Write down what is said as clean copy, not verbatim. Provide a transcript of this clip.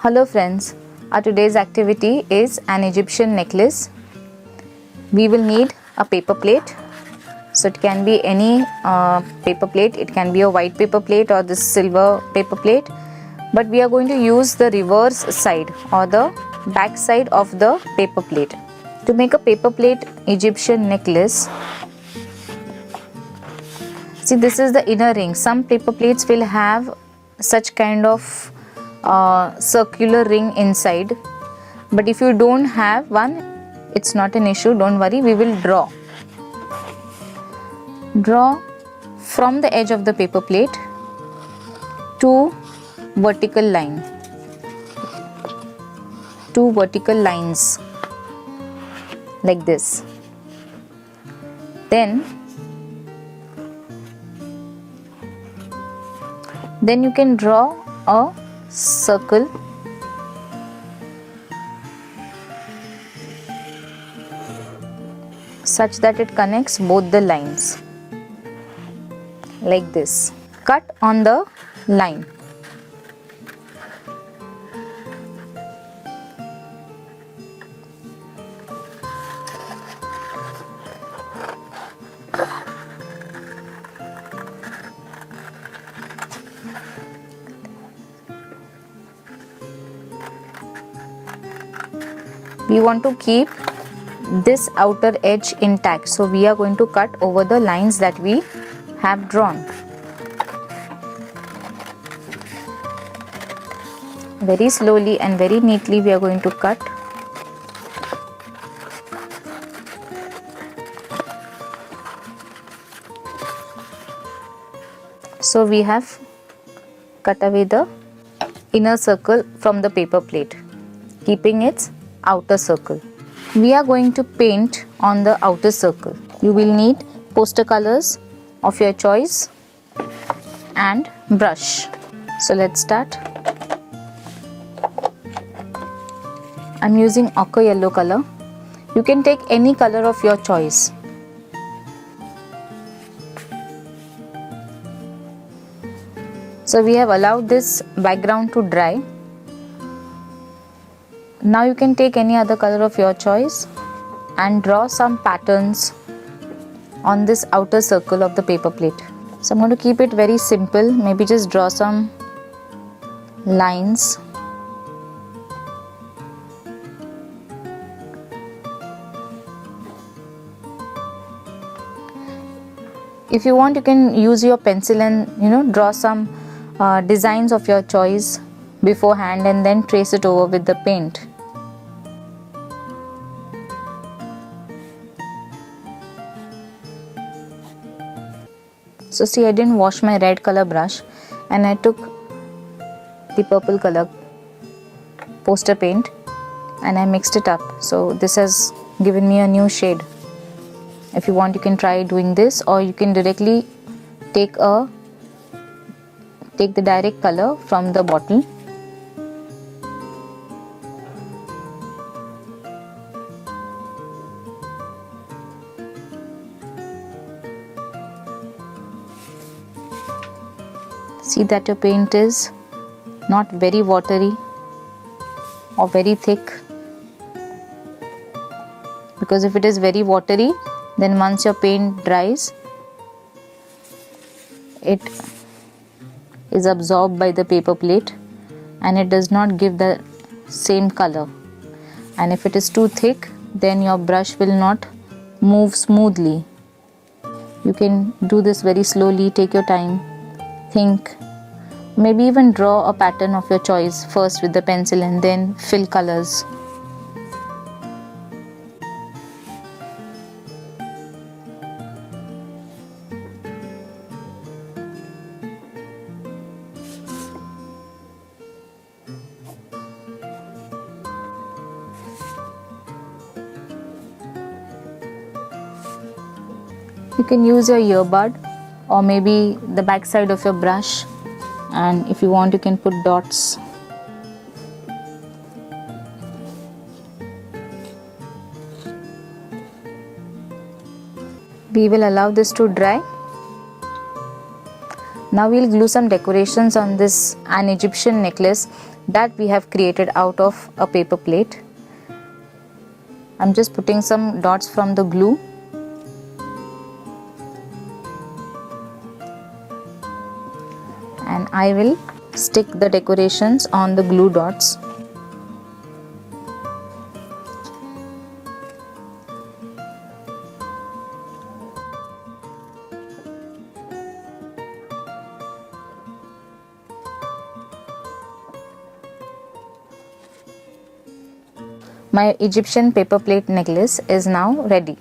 Hello friends, our today's activity is an Egyptian necklace. We will need a paper plate. So it can be any paper plate, it can be a white paper plate or this silver paper plate. But we are going to use the reverse side or the back side of the paper plate. To make a paper plate Egyptian necklace, see, this is the inner ring. Some paper plates will have such kind of circular ring inside, but if you don't have one, it's not an issue, don't worry. We will draw from the edge of the paper plate two vertical lines like this. Then you can draw a circle such that it connects both the lines like this. Cut on the line. We want to keep this outer edge intact, so we are going to cut over the lines that we have drawn. Very slowly and very neatly we are going to cut. So we have cut away the inner circle from the paper plate, keeping its outer circle. We are going to paint on the outer circle. You will need poster colors of your choice and brush. So let's start. I'm using ochre yellow color. You can take any color of your choice. So we have allowed this background to dry. Now you can take any other color of your choice and draw some patterns on this outer circle of the paper plate. So I'm going to keep it very simple. Maybe just draw some lines. If you want, you can use your pencil and draw some designs of your choice beforehand and then trace it over with the paint. So see, I didn't wash my red color brush and I took the purple color poster paint and I mixed it up. So this has given me a new shade. If you want, you can try doing this, or you can directly take the direct color from the bottle. See that your paint is not very watery or very thick, because if it is very watery, then once your paint dries, it is absorbed by the paper plate and it does not give the same color. And if it is too thick, then your brush will not move smoothly. You can do this very slowly, take your time, think, maybe even draw a pattern of your choice first with the pencil and then fill colors. You can use your earbud or maybe the back side of your brush, and if you want, you can put dots. We will allow this to dry. Now we'll glue some decorations on this an Egyptian necklace that we have created out of a paper plate. I'm just putting some dots from the glue. And I will stick the decorations on the glue dots. My Egyptian paper plate necklace is now ready.